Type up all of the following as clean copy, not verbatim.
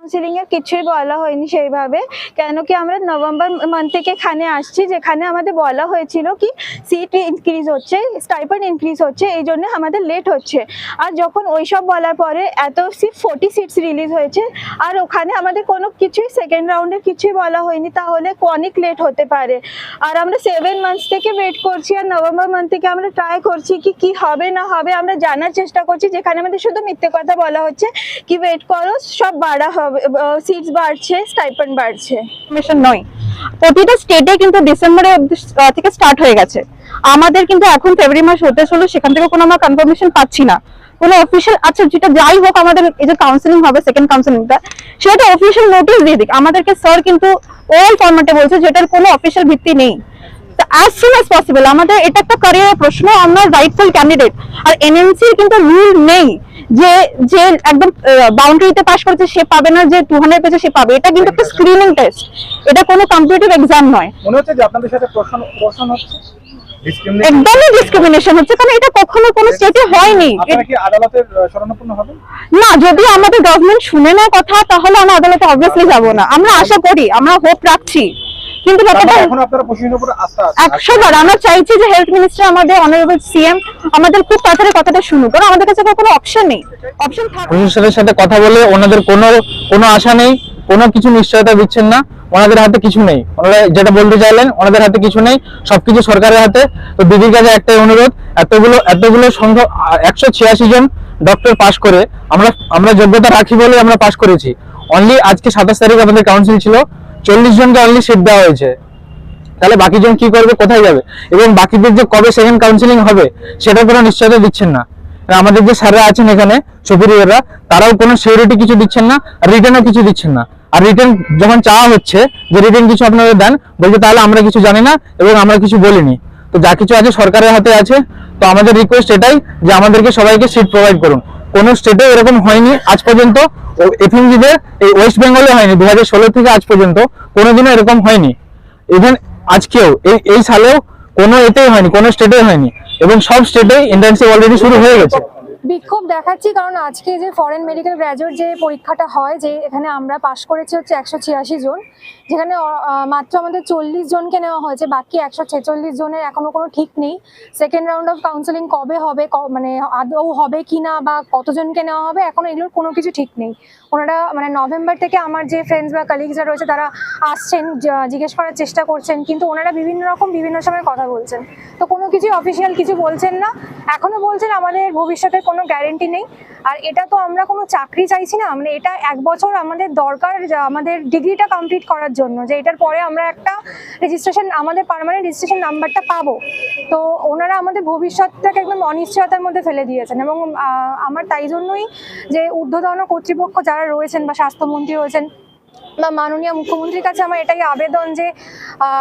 Counselling এর কিছুই বলা হয়নি সেইভাবে, কেন কি আমরা নভেম্বর মান্থ থেকে এখানে আসছি, যেখানে আমাদের বলা হয়েছিল কি সিট ইনক্রিজ হচ্ছে, স্টাইপেন্ড ইনক্রিজ হচ্ছে, এই জন্য আমাদের লেট হচ্ছে। আর যখন ওইসব বলার পরে এত সিট 40 সিটস রিলিজ হয়েছে, আর ওখানে আমাদের কোনো কিছুই সেকেন্ড রাউন্ডের কিছুই বলা হয়নি, তাহলে অনেক লেট হতে পারে। আর আমরা 7 মান্থস থেকে ওয়েট করছি, আর নভেম্বর মান্থ থেকে আমরা ট্রাই করছি কি হবে না হবে আমরা জানার চেষ্টা করছি, যেখানে আমাদের শুধু মিথ্যে কথা বলা হচ্ছে কি ওয়েট করো সব বাড়া হবে, সিটস বাড়ছে, স্টাইপেন্ড বাড়ছে। মিশন নয়, প্রতিটা স্টেটে কিন্তু ডিসেম্বরে থেকে স্টার্ট হয়ে গেছে। আমাদের কিন্তু এখন ফেব্রুয়ারি মাস হতে চলো, সেখান থেকে কোনো আমরা কনফার্মেশন পাচ্ছি না, কোনো অফিসিয়াল। আচ্ছা যেটা যাই হোক, আমাদের এই যে কাউন্সিলিং হবে সেকেন্ড কাউন্সিলিংটা, সেটা অফিসিয়াল নোটিশ দিয়ে দিক আমাদেরকে। স্যার কিন্তু অল ফরম্যাটে বলছে যেটার কোনো অফিসিয়াল ভিত্তি নেই। as soon as possible, আমাদের এটা একটা ক্যারিয়ারের প্রশ্ন, আমরা রাইটফুল ক্যান্ডিডেট। আর এনএমসি কিন্তু রুল নেই যে যে একদম বাউন্ডারিতে পাস করেছে সে পাবে না, যে 200 পেয়েছে সে পাবে। এটা কিন্তু একটা স্ক্রিনিং টেস্ট, এটা কোনো কম্পিটিটিভ এক্সাম নয়। মনে হচ্ছে যে আপনাদের সাথে প্রশ্ন হচ্ছে, একদমই ডিসক্রিমিনেশন হচ্ছে, কারণ এটা কখনো কোনো স্টেটে হয়নি। আপনারা কি আদালতের শরণাপন্ন হবেন? না, যদি আমাদের গভর্নমেন্ট শুনে না কথা, তাহলে আমরা আদালতে অবভিয়াসলি যাব না। আমরা আশা করি, আমরা হোপ রাখছি, কিন্তু ব্যাপারটা এখন আপনারা প্রশাসনের উপর আস্থা আছে 100বার। আমরা চাইছি যে হেলথ মিনিস্টার, আমাদের অনারেবল সিএম আমাদের খুব তাড়াতাড়ি কথাটা শুনুক, কারণ আমাদের কাছে কোনো অপশন নেই। অপশন থাকে প্রশাসনের সাথে কথা বলে ওনাদের কোনো আশা নেই, কোনো কিছু নিশ্চয়তা দিচ্ছেন না, ওনাদের হাতে কিছু নেই। ওনারা যেটা বলতে চাইলেন, ওনাদের হাতে কিছু নেই, সবকিছু সরকারের হাতে। তো দিদির কাছে একটাই অনুরোধ, এতগুলো সংখ্যা 186 জন ডক্টর পাশ করে আমরা যোগ্যতা রাখি বলে আমরা পাশ করেছি। অনলি আজকে 27 তারিখ আমাদের কাউন্সিল ছিল, 40 জনকে অনলি সিট দেওয়া হয়েছে। তাহলে বাকি জন কি করবে, কোথায় যাবে? এবং বাকিদের যে কবে সেকেন্ড কাউন্সিলিং হবে সেটা কোনো নিশ্চয়তা দিচ্ছেন না। আমাদের যে স্যাররা আছেন এখানে সুপিরিয়ররা, তারাও কোনো সিউরিটি কিছু দিচ্ছেন না, আর রিটার্নও কিছু দিচ্ছেন না। আর রিটার্ন যখন চাওয়া হচ্ছে যে রিটার্ন কিছু আপনারা দেন, বলছে তাহলে আমরা কিছু জানি না এবং আমরা কিছু বলিনি। তো যা কিছু আছে সরকারের হাতে আছে। তো আমাদের রিকোয়েস্ট এটাই যে আমাদেরকে সবাইকে সিট প্রোভাইড করুন। কোনো স্টেটে এরকম হয়নি আজ পর্যন্ত, এফএমজিদের এই ওয়েস্ট বেঙ্গলে হয়নি, 2016 থেকে আজ পর্যন্ত কোনোদিনও এরকম হয়নি। ইভেন আজকেও এই সালেও কোনো এতেই হয়নি, কোনো স্টেটে হয়নি, এবং সব স্টেটেই ইন্টার্নশিপ অলরেডি শুরু হয়ে গেছে। বিক্ষোভ দেখাচ্ছি কারণ আজকে যে ফরেন মেডিকেল গ্র্যাজুয়েট যে পরীক্ষাটা হয়, যে এখানে আমরা পাশ করেছি হচ্ছে 186 জন, যেখানে মাত্র আমাদের 40 জনকে নেওয়া হয়েছে, বাকি 146 জনের এখনো কোনো ঠিক নেই। সেকেন্ড রাউন্ড অফ কাউন্সেলিং কবে হবে, মানে আদৌ হবে কিনা বা কতজনকে নেওয়া হবে, এখনো এগুলোর কোনো কিছু ঠিক নেই। ওনারা মানে নভেম্বর থেকে আমার যে ফ্রেন্ডস বা কালিগসরা রয়েছে তারা আসছেন, জিজ্ঞেস করার চেষ্টা করছেন, কিন্তু ওনারা বিভিন্ন সময় কথা বলছেন, তো কোনো কিছুই অফিসিয়াল কিছু বলছেন না। এখনো বলছেন আমাদের ভবিষ্যতের কোনো গ্যারেন্টি নেই। আর এটা তো আমরা কোনো চাকরি চাইছি না, মানে এটা 1 বছর আমাদের দরকার আমাদের ডিগ্রিটা কমপ্লিট করার জন্য, যে এটার পরে আমরা একটা রেজিস্ট্রেশন, আমাদের পার্মানেন্ট রেজিস্ট্রেশন নাম্বারটা পাবো। তো ওনারা আমাদের ভবিষ্যৎটাকে একদম অনিশ্চয়তার মধ্যে ফেলে দিয়েছেন। এবং আমার তাই জন্যই যে ঊর্ধ্বতন কর্তৃপক্ষ যারা রয়েছেন বা স্বাস্থ্যমন্ত্রী রয়েছেন বা মাননীয় মুখ্যমন্ত্রীর কাছে আমার এটাই আবেদন, যে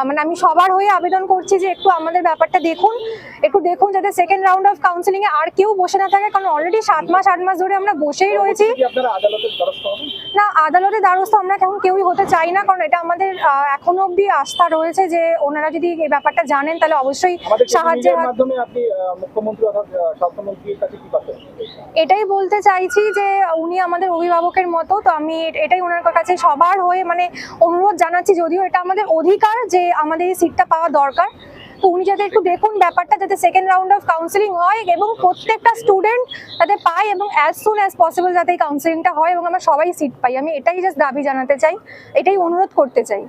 মানে আমি সবার হয়ে আবেদন করছি যে একটু আমাদের ব্যাপারটা দেখুন যাতে সেকেন্ড রাউন্ড অফ কাউন্সিলিং এ আর কেউ বসে না থাকে, কারণ অলরেডি 7 মাস 8 মাস ধরে আমরা বসেই রয়েছি। না, আদালতের দ্বারস্থ আমরা এখন কেউই হতে চাই না, কারণ এটা আমাদের এখনো অব্দি আস্থা রয়েছে যে ওনারা যদি এই ব্যাপারটা জানেন তাহলে অবশ্যই সাহায্যের মাধ্যমে আপনি মুখ্যমন্ত্রী অর্থাৎ স্বাস্থ্যমন্ত্রীর কাছে কি পাচ্ছেন। এটাই বলতে চাইছি যে উনি আমাদের অভিভাবকের মতো, তো আমি এটাই ওনার কাছে সবার হয়ে মানে অনুরোধ জানাচ্ছি, যদিও এটা আমাদের অধিকার যে আমাদের এই সিটটা পাওয়া দরকার। তো উনি যাতে একটু দেখুন ব্যাপারটা, যাতে সেকেন্ড রাউন্ড অফ কাউন্সিলিং হয় এবং প্রত্যেকটা স্টুডেন্ট যাতে পায়, এবং অ্যাজ সুন অ্যাজ পসিবল যাতে এই কাউন্সিলিংটা হয় এবং আমরা সবাই সিট পাই। আমি এটাই জাস্ট দাবি জানাতে চাই, এটাই অনুরোধ করতে চাই।